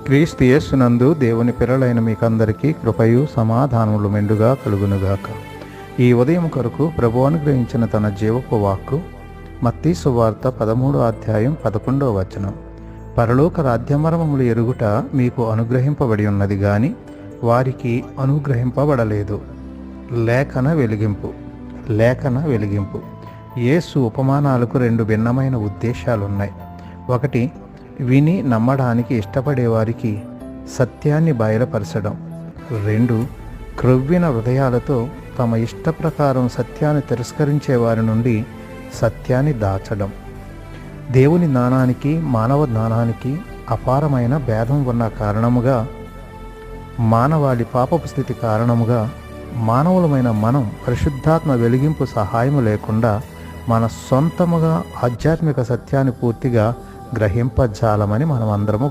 క్రీస్తు యేసునందు దేవుని పిల్లలైన మీకందరికీ కృపయు సమాధానములు మెండుగా కలుగునుగాక. ఈ ఉదయం కొరకు ప్రభు అనుగ్రహించిన తన జీవపు వాక్కు మత్తయి సువార్త 13వ అధ్యాయం 11వ వచనం. పరలోక రాజ్యమర్మములు ఎరుగుట మీకు అనుగ్రహింపబడి ఉన్నది గాని వారికి అనుగ్రహింపబడలేదు. లేఖన వెలిగింపు. యేసు ఉపమానాలకు రెండు భిన్నమైన ఉద్దేశాలున్నాయి. ఒకటి, విని నమ్మడానికి ఇష్టపడేవారికి సత్యాన్ని బయలుపరచడం. రెండు, క్రొవ్విన హృదయాలతో తమ ఇష్ట ప్రకారం సత్యాన్ని తిరస్కరించే వారి నుండి సత్యాన్ని దాచడం. దేవుని జ్ఞానానికి మానవ జ్ఞానానికి అపారమైన భేదం ఉన్న కారణముగా, మానవాళి పాపపు స్థితి కారణముగా మానవులమైన మనం పరిశుద్ధాత్మ వెలిగింపు సహాయము లేకుండా మన సొంతముగా ఆధ్యాత్మిక సత్యాన్ని పూర్తిగా గ్రహింపజాలమని మనం అందరము